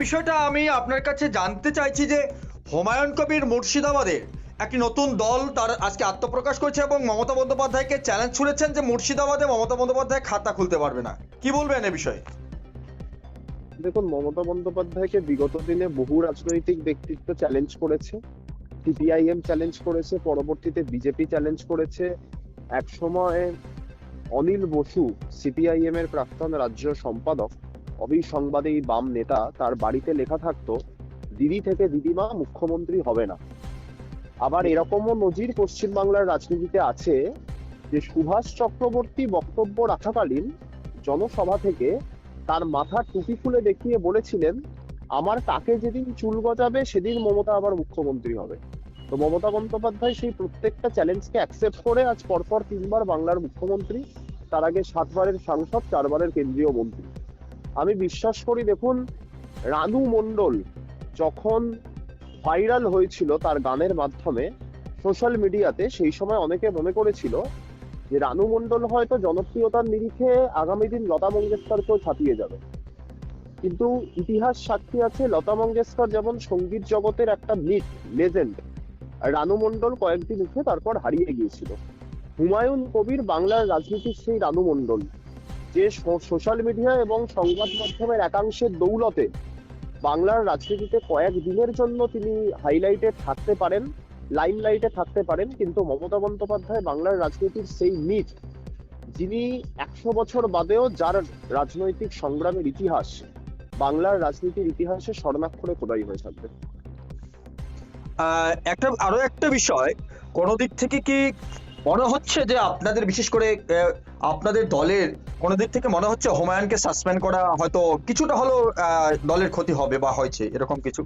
বিষয়টা আমি আপনার কাছে জানতে চাইছি যে হুমায়ুন কবির মুর্শিদাবাদে একটি নতুন দল তার আজকে আত্মপ্রকাশ করেছে এবং মমতা বন্দ্যোপাধ্যায়কে চ্যালেঞ্জ ছুড়েছেন যে মুর্শিদাবাদে মমতা বন্দ্যোপাধ্যায় খাতা খুলতে পারবে না। কি বলবেন এ বিষয়ে? দেখুন, মমতা বন্দ্যোপাধ্যায়কে বিগত দিনে বহু রাজনৈতিক ব্যক্তিত্ব চ্যালেঞ্জ করেছে। সিপিআইএম চ্যালেঞ্জ করেছে, পরবর্তীতে বিজেপি চ্যালেঞ্জ করেছে। এক সময় অনিল বসু, সিপিআইএম এর প্রাক্তন রাজ্য সম্পাদক, অবিসংবাদী বাম নেতা, তার বাড়িতে লেখা থাকতো, দিদি থেকে দিদিমা মুখ্যমন্ত্রী হবে না। আবার এরকমও নজির পশ্চিমবাংলার রাজনীতিতে আছে যে সুভাষ চক্রবর্তী বক্তব্য রাখাকালীন জনসভা থেকে তার মাথার টুপি খুলে দেখিয়ে বলেছিলেন, আমার কাকে যেদিন চুল গজাবে সেদিন মমতা আবার মুখ্যমন্ত্রী হবে। তো মমতা বন্দ্যোপাধ্যায় সেই প্রত্যেকটা চ্যালেঞ্জকে অ্যাকসেপ্ট করে আজ পরপর 3বার বাংলার মুখ্যমন্ত্রী, তার আগে 7বারের সাংসদ, 4বারের কেন্দ্রীয় মন্ত্রী। আমি বিশ্বাস করি, দেখুন, রানু মণ্ডল যখন ভাইরাল হয়েছিল তার গানের মাধ্যমে সোশ্যাল মিডিয়াতে, সেই সময় অনেকে মনে করেছিল যে রানু মণ্ডল হয়তো জনপ্রিয়তার নিরিখে আগামী দিন লতা মঙ্গেশকরকেও ছাপিয়ে যাবে। কিন্তু ইতিহাস সাক্ষী আছে, লতা মঙ্গেশকর যেমন সঙ্গীত জগতের একটা মিট লেজেন্ড, রানু মণ্ডল কয়েকদিন উঠে তারপর হারিয়ে গিয়েছিল। হুমায়ুন কবির বাংলার রাজনীতির সেই রানু মণ্ডল, যে সোশ্যাল মিডিয়া এবং সংবাদ মাধ্যমের একাংশের দৌলতে বাংলার রাজনীতিতে কয়েক দিনের জন্য তিনি হাইলাইটে থাকতে পারেন, লাইমলাইটে থাকতে পারেন, কিন্তু মমতা বন্দ্যোপাধ্যায় বাংলার রাজনীতির সেই মিট, যিনি 100 বছর বাদেও যার রাজনৈতিক সংগ্রামের ইতিহাস বাংলার রাজনীতির ইতিহাসে স্বর্ণাক্ষরে খোদাই হয়ে থাকবে। আরো একটা বিষয়, কোনো দিক থেকে কি মনে হচ্ছে যে আপনাদের, বিশেষ করে আপনাদের দলের কোনো দিক থেকে মনে হচ্ছে হুমায়ুনকে সাসপেন্ড করা হয়তো কিছুটা হলেও দলের ক্ষতি হবে বা হয়েছে এরকম কিছু?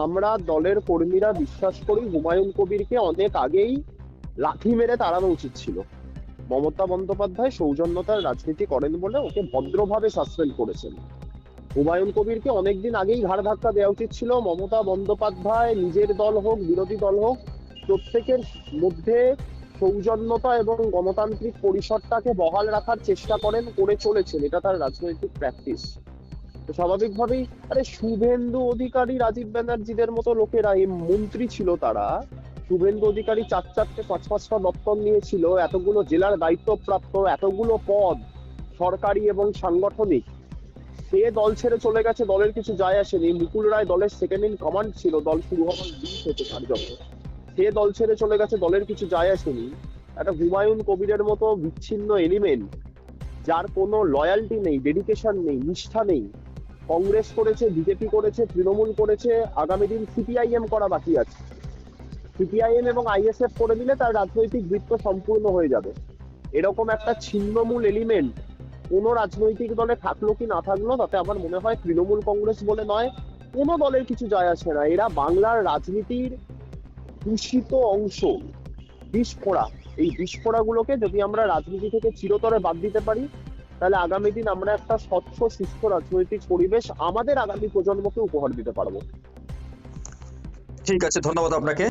আমরা দলের কর্মীরা বিশ্বাস করি হুমায়ুন কবিরকে অনেক আগেই লাথি মেরে তাড়ানো উচিত ছিল। মমতা বন্দ্যোপাধ্যায় সৌজন্যতার রাজনীতি করেন বলে ওকে ভদ্রভাবে সাসপেন্ড করেছেন। হুমায়ুন কবিরকে অনেকদিন আগেই ঘাড় ধাক্কা দেওয়া উচিত ছিল। মমতা বন্দ্যোপাধ্যায় নিজের দল হোক, বিরোধী দল হোক, প্রত্যেকের মধ্যে সৌজন্যতা এবং গণতান্ত্রিক পরিসরটাকে বহাল রাখার চেষ্টা করে চলেছেন, এটা তার রাজনৈতিক প্র্যাকটিস। তো স্বাভাবিকভাবেই, আরে শুভেন্দু অধিকারী, রাজীব ব্যানার্জিদের মতো লোকেরা এই মন্ত্রী ছিল, তারা শুভেন্দু অধিকারী 4-4টে 5-5টা দপ্তর নিয়েছিল, এতগুলো জেলার দায়িত্বপ্রাপ্ত, এতগুলো পদ সরকারি এবং সাংগঠনিক, সে দল ছেড়ে চলে গেছে, দলের কিছু যায় আসেনি। মুকুল রায় দলের সেকেন্ড ইন কমান্ড ছিল দল শুরু হওয়ার দিন থেকে কার্যত, সে দল ছেড়ে চলে গেছে, দলের কিছু যায় আসেনি। একটা হুমায়ুন কবিরের মতো বিচ্ছিন্ন এলিমেন্ট, যার কোনো লয়ালটি নেই, ডেডিকেশন নেই, নিষ্ঠা নেই, কংগ্রেস করেছে, বিজেপি করেছে, তৃণমূল করেছে, আগামী দিন সিপিআইএম করা বাকি আছে। সিপিআইএম এবং আইএসএফ করে দিলে তার রাজনৈতিক বৃত্ত সম্পূর্ণ হয়ে যাবে। এরকম একটা ছিন্নমূল এলিমেন্ট কোন রাজনৈতিক দলে থাকলো কি না থাকলো, তাতে আমার মনে হয় তৃণমূল কংগ্রেস বলে নয়, কোনো দলের কিছু যায় আসে না। এরা বাংলার রাজনীতির দূষিত অংশ, বিস্ফোরা। এই বিস্ফোরাগুলোকে যদি আমরা রাজনীতি থেকে চিরতরে বাদ দিতে পারি, তাহলে আগামী দিন আমরা একটা স্বচ্ছ সুস্থ রাজনৈতিক পরিবেশ আমাদের আগামী প্রজন্মকে উপহার দিতে পারবো। ঠিক আছে, ধন্যবাদ আপনাকে।